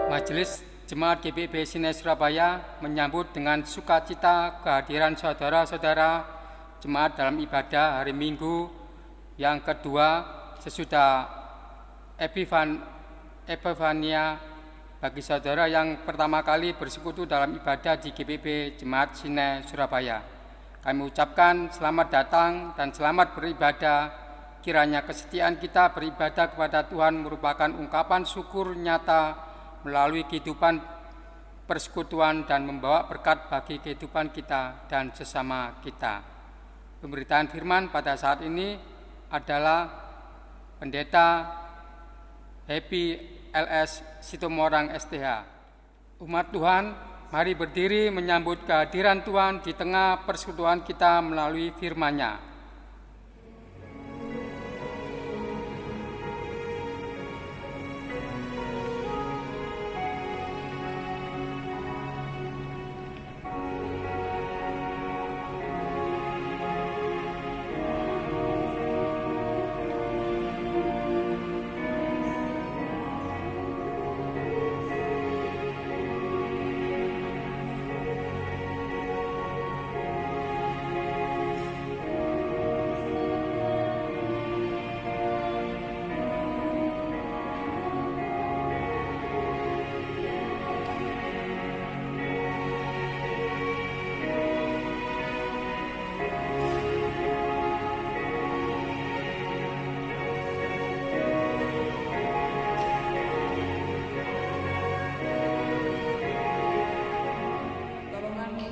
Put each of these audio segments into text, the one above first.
Majelis Jemaat GBIB Sinai Surabaya menyambut dengan sukacita kehadiran saudara-saudara jemaat dalam ibadah hari Minggu yang kedua sesudah Epifania bagi saudara yang pertama kali bersekutu dalam ibadah di GBIB Jemaat Sinai Surabaya. Kami ucapkan selamat datang dan selamat beribadah. Kiranya kesetiaan kita beribadah kepada Tuhan merupakan ungkapan syukur nyata melalui kehidupan persekutuan dan membawa berkat bagi kehidupan kita dan sesama kita. Pemberitaan firman pada saat ini adalah Pendeta Happy LS Situmorang STH. Umat Tuhan, mari berdiri menyambut kehadiran Tuhan di tengah persekutuan kita melalui firman-Nya.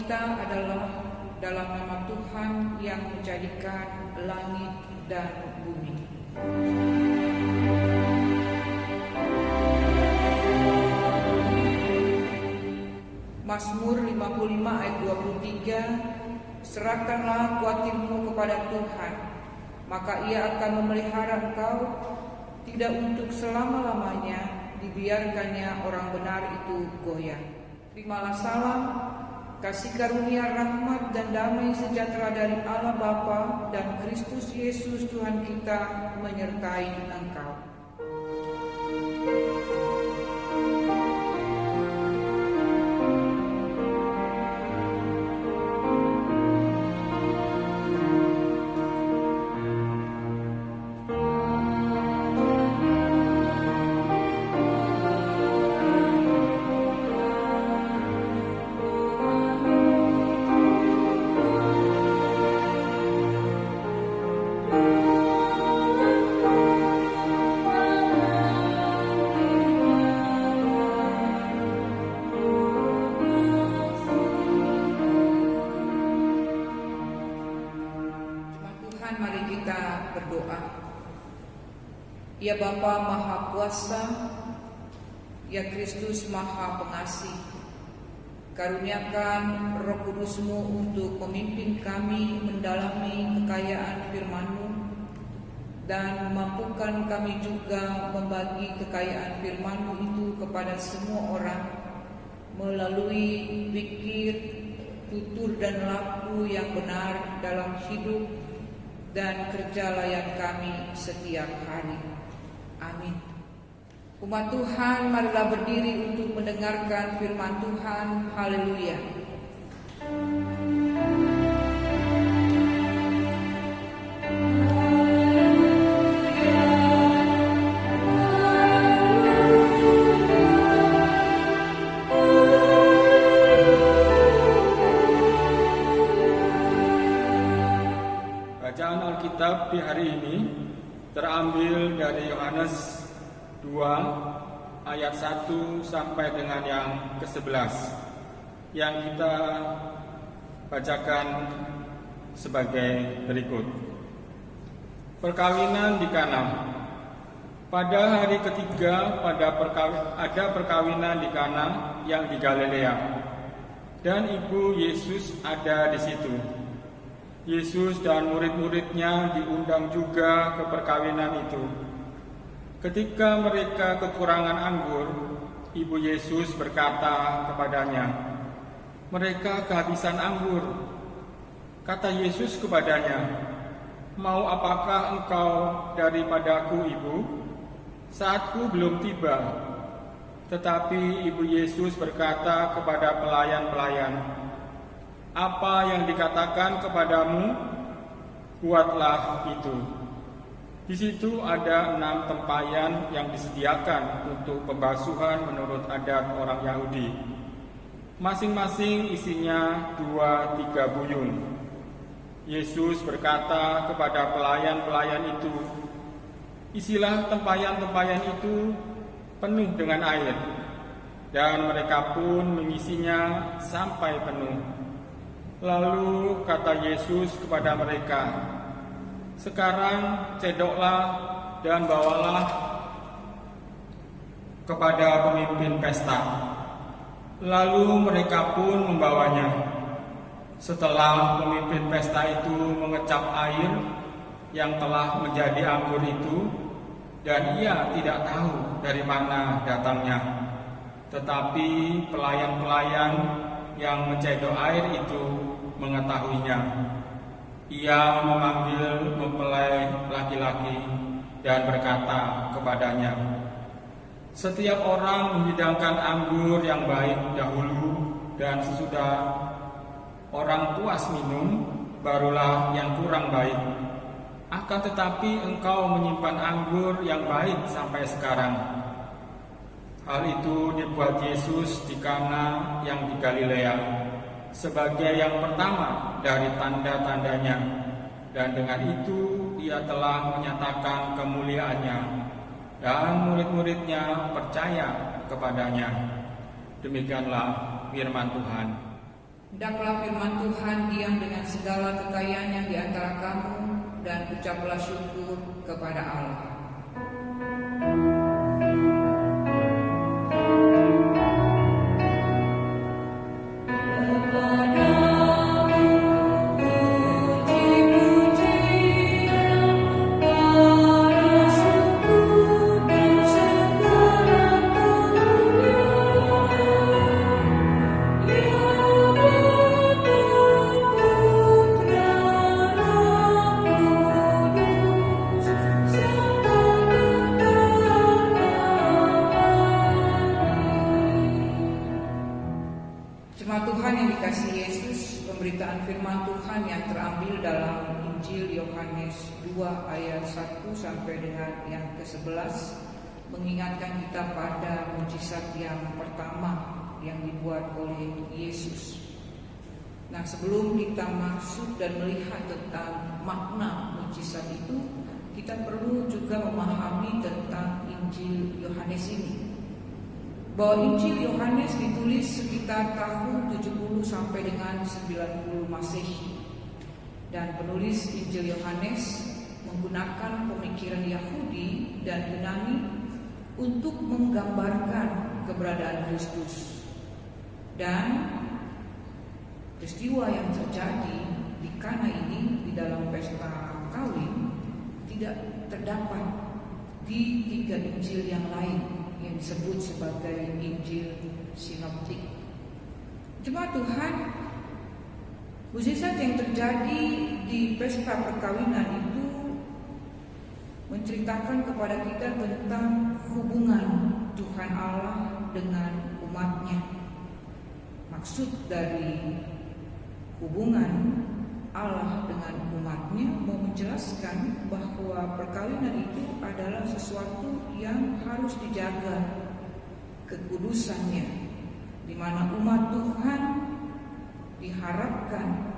Kita adalah dalam nama Tuhan yang menjadikan langit dan bumi. Mazmur 55 ayat 23, serahkanlah kuatirmu kepada Tuhan, maka Ia akan memelihara engkau, tidak untuk selama-lamanya dibiarkannya orang benar itu goyah. Terimalah salam, kasih karunia, rahmat dan damai sejahtera dari Allah Bapa dan Kristus Yesus Tuhan kita menyertai engkau. Mari kita berdoa. Ya Bapa Maha Kuasa, ya Kristus Maha Pengasih, karuniakan Roh Kudus-Mu untuk memimpin kami mendalami kekayaan firman-Mu dan mampukan kami juga membagi kekayaan firman-Mu itu kepada semua orang melalui pikir, tutur dan laku yang benar dalam hidup dan kerja layan kami setiap hari. Amin. Umat Tuhan, marilah berdiri untuk mendengarkan firman Tuhan. Haleluya. Bacaan Alkitab di hari ini terambil dari Yohanes 2 ayat 1 sampai dengan yang ke-11 yang kita bacakan sebagai berikut. Perkawinan di Kana. Pada hari ketiga ada perkawinan di Kana yang di Galilea, dan ibu Yesus ada di situ. Yesus dan murid-muridnya diundang juga ke perkawinan itu. Ketika mereka kekurangan anggur, ibu Yesus berkata kepadanya, "Mereka kehabisan anggur." Kata Yesus kepadanya, "Mau apakah engkau daripadaku, ibu? Saatku belum tiba." Tetapi Ibu Yesus berkata kepada pelayan-pelayan, "Apa yang dikatakan kepadamu, buatlah itu." Di situ ada 6 tempayan yang disediakan untuk pembasuhan menurut adat orang Yahudi. Masing-masing isinya 2-3 buyung. Yesus berkata kepada pelayan-pelayan itu, "Isilah tempayan-tempayan itu penuh dengan air." Dan mereka pun mengisinya sampai penuh. Lalu kata Yesus kepada mereka, "Sekarang cedoklah dan bawalah kepada pemimpin pesta." Lalu mereka pun membawanya. Setelah pemimpin pesta itu mengecap air yang telah menjadi anggur itu, dan ia tidak tahu dari mana datangnya. Tetapi pelayan-pelayan yang mencedok air itu mengetahuinya. Ia memanggil mempelai laki-laki dan berkata kepadanya, "Setiap orang menghidangkan anggur yang baik dahulu, dan sesudah orang puas minum, barulah yang kurang baik. Akan tetapi engkau menyimpan anggur yang baik sampai sekarang." Hal itu dibuat Yesus di Kana yang di Galilea sebagai yang pertama dari tanda-tandanya, dan dengan itu ia telah menyatakan kemuliaannya, dan murid-muridnya percaya kepadanya. Demikianlah firman Tuhan. Hendaklah firman Tuhan diam dengan segala kekayaannya di antara kamu, dan ucaplah syukur kepada Allah. Jemaat Tuhan yang dikasihi Yesus, pemberitaan firman Tuhan yang terambil dalam Injil Yohanes 2 ayat 1 sampai dengan yang ke-11 mengingatkan kita pada mujizat yang pertama yang dibuat oleh Yesus. Nah, sebelum kita masuk dan melihat tentang makna mujizat itu, kita perlu juga memahami tentang Injil Yohanes ini. Bahwa Injil Yohanes ditulis sekitar tahun 70 sampai dengan 90 Masehi. Dan penulis Injil Yohanes menggunakan pemikiran Yahudi dan Yunani untuk menggambarkan keberadaan Kristus. Dan peristiwa yang terjadi di Kana ini, di dalam pesta kawin, tidak terdapat di 3 Injil yang lain yang disebut sebagai Injil Sinoptik. Jemaat Tuhan, mujizat yang terjadi di pesta perkawinan itu menceritakan kepada kita tentang hubungan Tuhan Allah dengan umatnya. Maksud dari hubungan Allah dengan umatnya mau menjelaskan bahwa perkawinan itu adalah sesuatu yang harus dijaga kekudusannya, di mana umat Tuhan diharapkan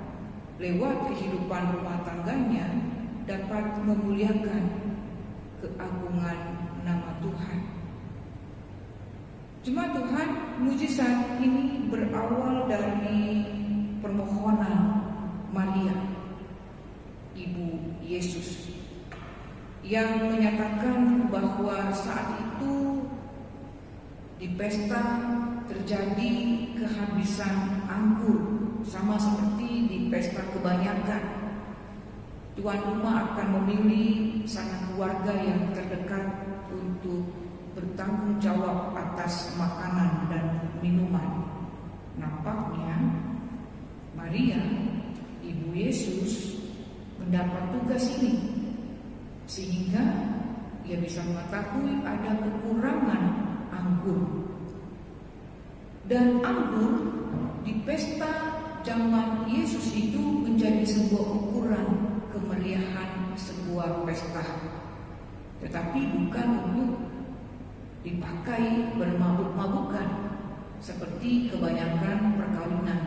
lewat kehidupan rumah tangganya dapat memuliakan keagungan nama Tuhan. Jemaat Tuhan, mujizat ini berawal dari permohonan Maria, ibu Yesus, yang menyatakan bahwa saat itu di pesta terjadi kehabisan anggur, sama seperti di pesta kebanyakan. Tuan rumah akan memilih sanak keluarga yang terdekat untuk bertanggung jawab atas makanan dan minuman. Nampaknya Maria, ibu Yesus, mendapat tugas ini, sehingga ia bisa mengetahui ada kekurangan anggur Dan anggur di pesta zaman Yesus itu menjadi sebuah ukuran kemeriahan sebuah pesta, tetapi bukan untuk dipakai bermabuk-mabukan seperti kebanyakan perkawinan.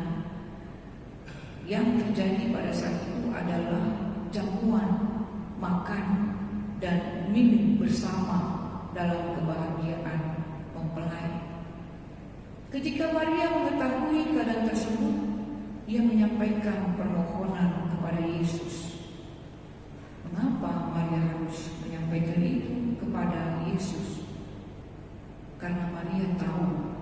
Yang terjadi pada saat itu adalah jamuan, makan, dan minum bersama dalam kebahagiaan mempelai. Ketika Maria mengetahui keadaan tersebut, ia menyampaikan permohonan kepada Yesus. Mengapa Maria harus menyampaikan itu kepada Yesus? Karena Maria tahu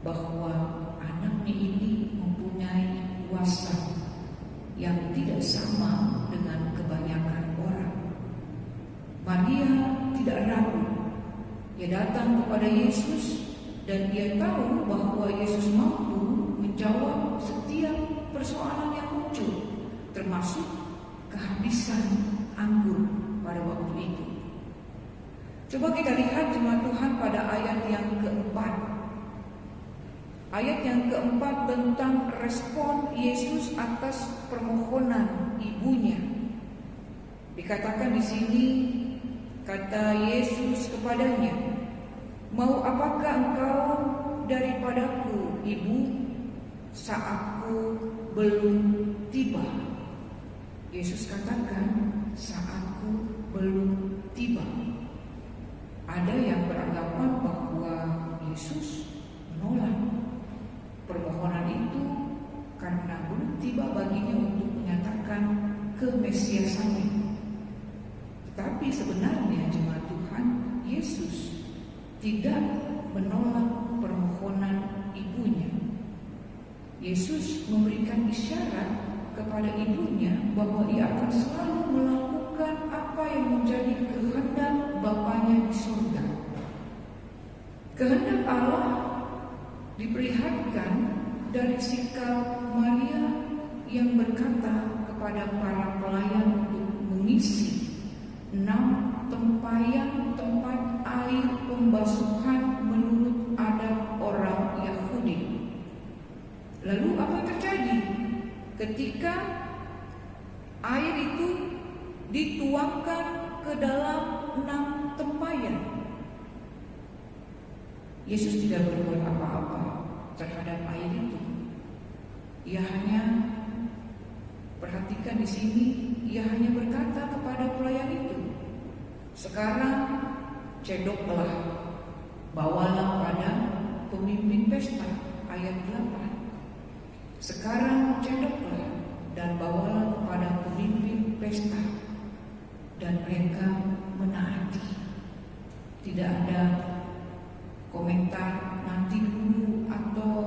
bahwa anaknya ini mempunyai kuasa yang tidak sama dengan kebanyakan orang. Maria tidak ragu. Ia datang kepada Yesus dan dia tahu bahwa Yesus mampu menjawab setiap persoalan yang muncul, termasuk kehabisan anggur pada waktu itu. Coba kita lihat jemaat Tuhan pada ayat yang keempat. Ayat yang keempat tentang respon Yesus atas permohonan ibunya. Dikatakan di sini, kata Yesus kepadanya, "Mau apakah engkau daripadaku, Ibu, saatku belum tiba?" Yesus katakan, saatku belum tiba. Ada yang beranggapan bahwa Yesus menolak permohonan itu karena belum tiba baginya untuk menyatakan kemesiasannya. Tetapi sebenarnya jemaat Tuhan, Yesus tidak menolak permohonan ibunya. Yesus memberikan isyarat kepada ibunya bahwa ia akan selalu melakukan apa yang menjadi kehendak Bapanya di surga. Kehendak Allah diperlihatkan dari sikap Maria yang berkata kepada para pelayan untuk mengisi 6 tempayan tempat air pembasuhan menurut adat orang Yahudi. Lalu apa yang terjadi? Ketika air itu dituangkan ke dalam 6 tempayan, Yesus tidak berbuat apa-apa terhadap air itu. Ia hanya, perhatikan di sini, ia hanya berkata kepada pelayan itu, "Sekarang cedoklah, bawalah pada pemimpin pesta." Ayat 8. Sekarang cedoklah dan bawalah kepada pemimpin pesta. Dan mereka menaati. Tidak ada komentar nanti dulu atau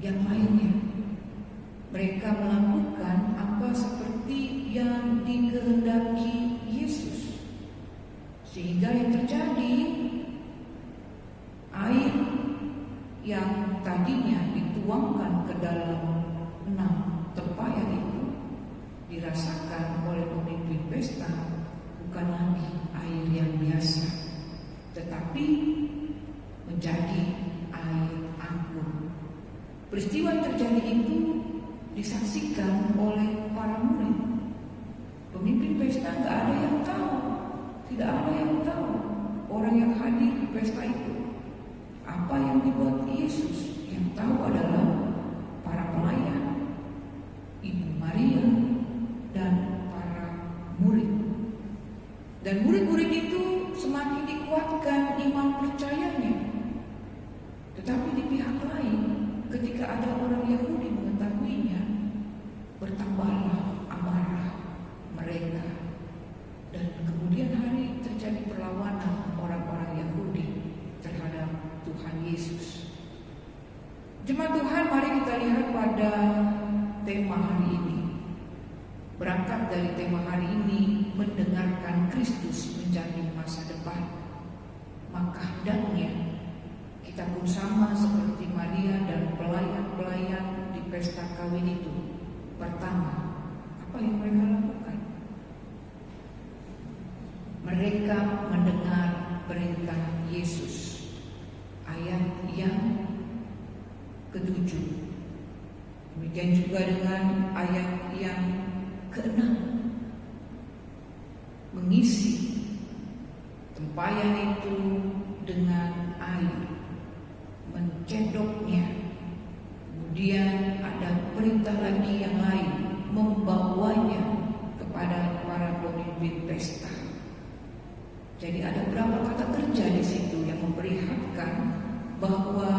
yang lainnya. Mereka melakukan apa seperti yang dikehendaki Yesus. Sehingga yang terjadi, air yang tadinya dituangkan ke dalam 6 tempayan itu dirasakan oleh pemimpin pesta bukan lagi air yang biasa, tetapi menjadi air anggur. Peristiwa yang terjadi itu disaksikan oleh para murid. Pemimpin pesta nggak ada yang tahu, tidak ada yang tahu orang yang hadir di pesta itu apa yang dibuat Yesus. Yang tahu adalah para pelayan, Ibu Maria, dan para murid. Dan murid-murid itu semakin dikuatkan iman percayanya. Tetapi di pihak lain, ketika ada orang Yahudi mengetahuinya, bertambahlah amarah mereka. Dan kemudian hari terjadi perlawanan orang-orang Yahudi terhadap Tuhan Yesus. Jemaat Tuhan, mari kita lihat pada tema hari ini. Berangkat dari tema hari ini, mendengarkan Kristus menjadi masa depan. Maka hendaknya kita pun sama seperti Maria dan pelayan-pelayan di pesta kawin itu. Pertama, apa yang mereka lakukan? Mereka mendengar perintah Yesus. Ayat juga dengan ayat yang ke-6, mengisi tempayan itu dengan air, mencedoknya. Kemudian ada perintah lagi yang lain, membawanya kepada para pemimpin pesta. Jadi ada beberapa kata kerja di situ yang memperlihatkan bahwa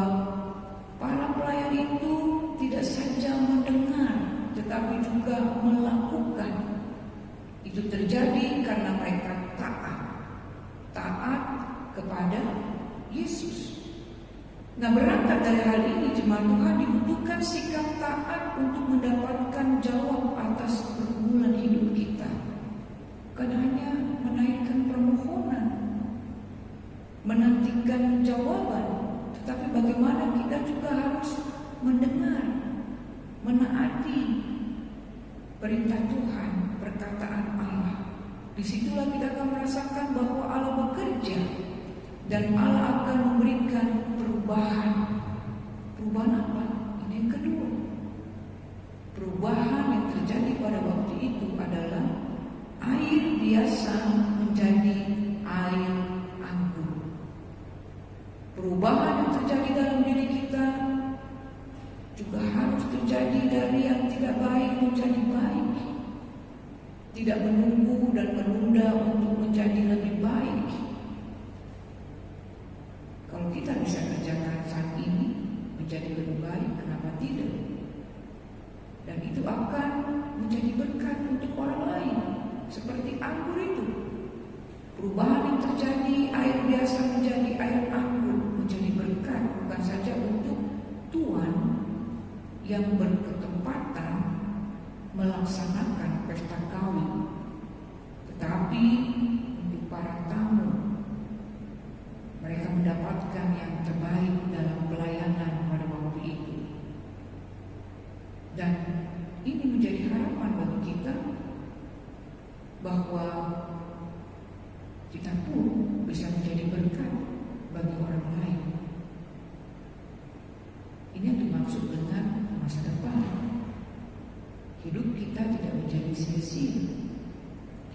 para pelayan itu tidak saja mendengar, tetapi juga melakukan. Itu terjadi karena mereka taat kepada Yesus. Nah, berangkat dari hal ini, jemaat Tuhan, dibutuhkan sikap taat untuk mendapatkan jawab atas pergumulan hidup kita. Bukan hanya menaikkan permohonan, menantikan jawaban, tetapi bagaimana kita juga harus mendengar, menaati perintah Tuhan, perkataan Allah. Disitulah kita akan merasakan bahwa Allah bekerja dan Allah akan memberikan perubahan. Perubahan apa? Ini yang kedua. Perubahan yang terjadi pada waktu itu adalah air biasa menjadi air anggur. Perubahan yang terjadi dalam diri kita juga harus terjadi dari yang tidak baik menjadi baik. Tidak menunggu dan menunda untuk menjadi lebih baik. Kalau kita bisa kerjakan saat ini menjadi lebih baik, kenapa tidak? Dan itu akan menjadi berkat untuk orang lain. Seperti anggur itu, perubahan yang terjadi, air biasa menjadi air anggur, menjadi berkat bukan saja untuk tuan yang berketempatan melaksanakan pesta kawin, tetapi untuk para tamu, mereka mendapatkan yang terbaik dalam pelayanan pada waktu itu. Dan ini menjadi harapan bagi kita bahwa kita pun bisa menjadi berkat bagi orang lain. Ini yang dimaksud dengan masa depan. Hidup kita tidak menjadi sia-sia.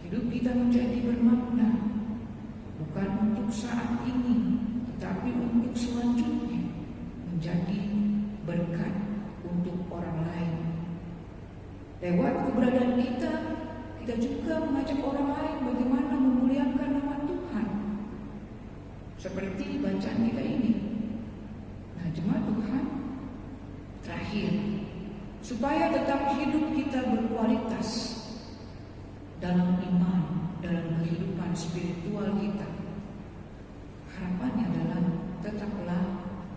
Hidup kita menjadi bermakna, bukan untuk saat ini, tetapi untuk selanjutnya, menjadi berkat untuk orang lain. Lewat keberadaan kita juga mengajak orang lain bagaimana memuliakan nama Tuhan. Seperti bacaan kita ini. Nah, jemaat Tuhan, terakhir, supaya tetap hidup kita berkualitas dalam iman, dalam kehidupan spiritual kita, harapannya adalah tetaplah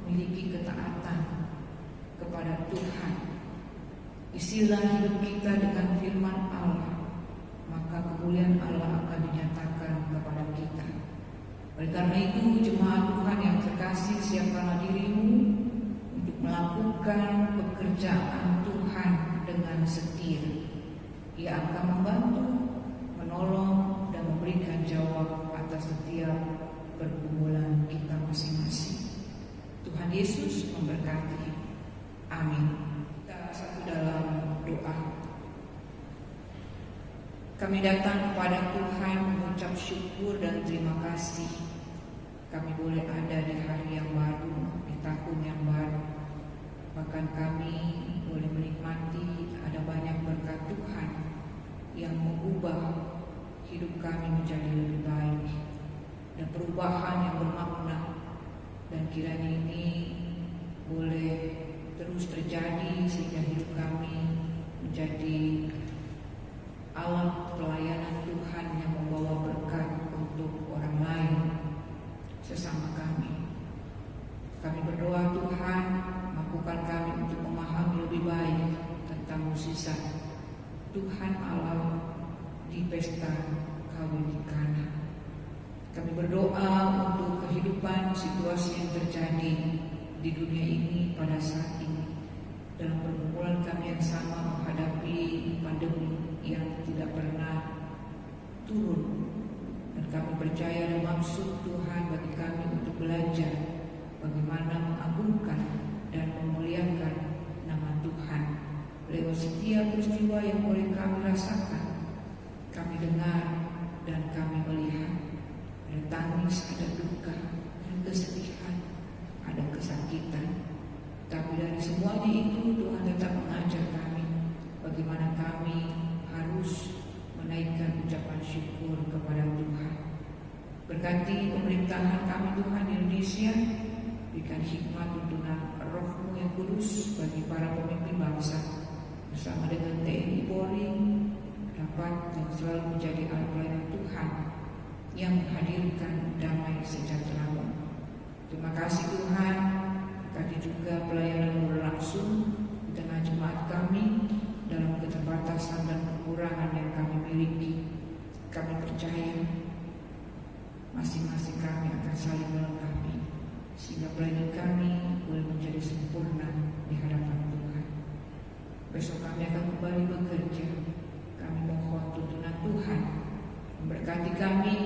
memiliki ketaatan kepada Tuhan. Isilah hidup kita dengan firman Allah, maka kemuliaan Allah akan dinyatakan kepada kita. Oleh karena itu, jemaat Tuhan yang terkasih, siapkanlah dirimu untuk melakukan pekerjaan Tuhan dengan setia. Ia akan membantu, menolong, dan memberikan jawab atas setiap pergumulan kita masing-masing. Tuhan Yesus memberkati. Amin. Kita satu dalam doa. Kami datang kepada Tuhan mengucap syukur dan terima kasih. Kami boleh ada di hari yang baru, di tahun yang baru. Bahkan kami boleh menikmati ada banyak berkat Tuhan yang mengubah hidup kami menjadi lebih baik. Dan perubahan yang bermakna. Dan kiranya ini boleh terus terjadi sehingga hidup kami menjadi alat pelayanan Tuhan yang membawa berkat untuk orang lain, sesama kami. Kami berdoa Tuhan, mampukan kami untuk memahami lebih baik tentang mukjizat Tuhan Allah di pesta kawin di Kana. Kami berdoa untuk kehidupan situasi yang terjadi di dunia ini pada saat ini. Dalam pergumulan kami yang sama menghadapi pandemi yang tidak pernah turun. Dan kami percaya ada maksud Tuhan bagi kami untuk belajar bagaimana mengagungkan dan memuliakan nama Tuhan lewat syukur kepada Tuhan. Berkati pemerintahan kami Tuhan di Indonesia, berikan hikmat tuntunan Roh-Mu yang kudus bagi para pemimpin bangsa, bersama dengan TNI Polri, dapat dan selalu menjadi alat pelayanan Tuhan yang menghadirkan damai sejahtera-Mu. Terima kasih Tuhan, berkati juga pelayanan berlangsung di tengah jemaat kami dalam keterbatasan dan kekurangan yang kami miliki. Kami percaya masing-masing kami akan saling melengkapi, sehingga pelayanan kami boleh menjadi sempurna di hadapan Tuhan. Besok kami akan kembali bekerja. Kami mohon tuntunan Tuhan memberkati kami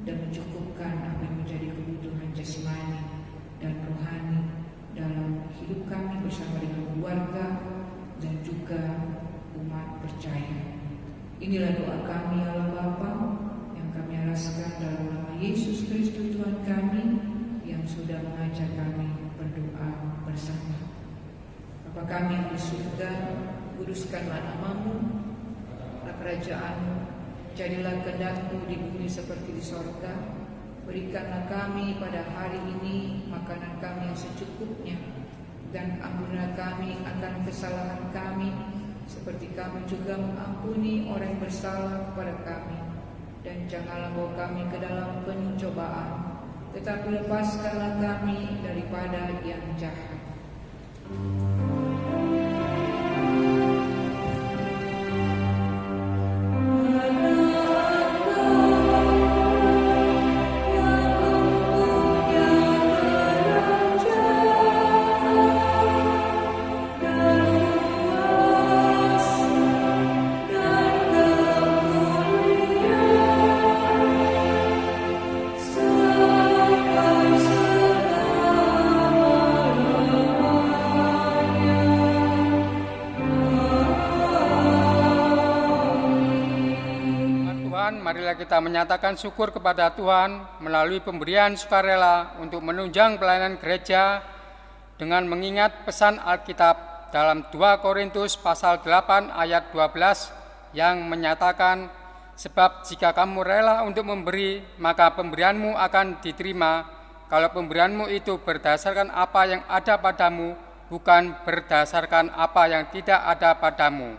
dan mencukupkan apa yang menjadi kebutuhan jasmani dan rohani dalam hidup kami bersama dengan keluarga dan juga umat percaya. Inilah doa kami Allah Bapa yang kami alaskan dalam nama Yesus Kristus Tuhan kami yang sudah mengajar kami berdoa bersama. Bapa kami yang di surga, kuduskanlah nama-Mu, kerajaan-Mu, jadilah kehendak-Mu di bumi seperti di sorga. Berikanlah kami pada hari ini makanan kami yang secukupnya, dan ampunilah kami akan kesalahan kami, seperti kami juga mengampuni orang yang bersalah kepada kami. Dan janganlah bawa kami ke dalam pencobaan, tetapi lepaskanlah kami daripada yang jahat. Marilah kita menyatakan syukur kepada Tuhan melalui pemberian sukarela untuk menunjang pelayanan gereja dengan mengingat pesan Alkitab dalam 2 Korintus pasal 8 ayat 12 yang menyatakan, sebab jika kamu rela untuk memberi, maka pemberianmu akan diterima kalau pemberianmu itu berdasarkan apa yang ada padamu, bukan berdasarkan apa yang tidak ada padamu.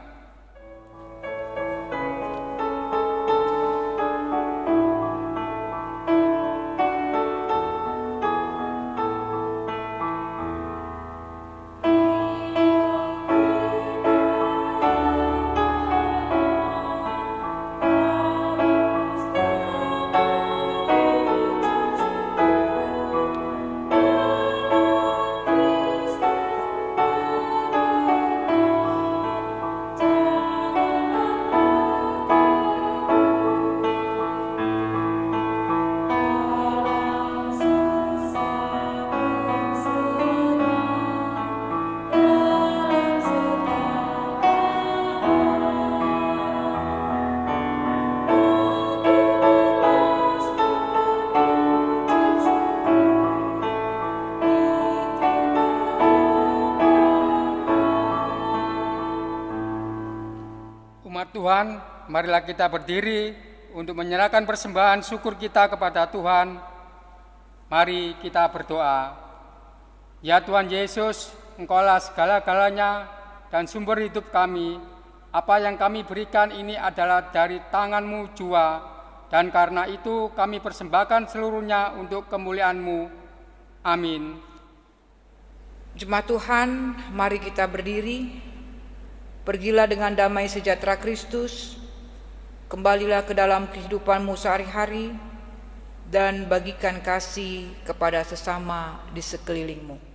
Umat Tuhan, marilah kita berdiri untuk menyerahkan persembahan syukur kita kepada Tuhan. Mari kita berdoa. Ya Tuhan Yesus, Engkaulah segala-galanya dan sumber hidup kami. Apa yang kami berikan ini adalah dari tangan-Mu jua, dan karena itu kami persembahkan seluruhnya untuk kemuliaan-Mu. Amin. Jemaat Tuhan, mari kita berdiri. Pergilah dengan damai sejahtera Kristus, kembalilah ke dalam kehidupanmu sehari-hari, dan bagikan kasih kepada sesama di sekelilingmu.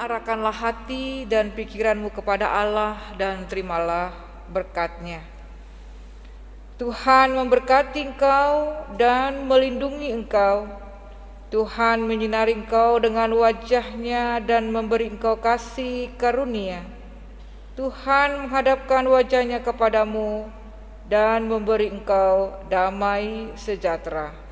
arahkanlah hati dan pikiranmu kepada Allah dan terimalah berkat-Nya. Tuhan memberkati engkau dan melindungi engkau. Tuhan menyinari engkau dengan wajah-Nya dan memberi engkau kasih karunia. Tuhan menghadapkan wajah-Nya kepadamu dan memberi engkau damai sejahtera.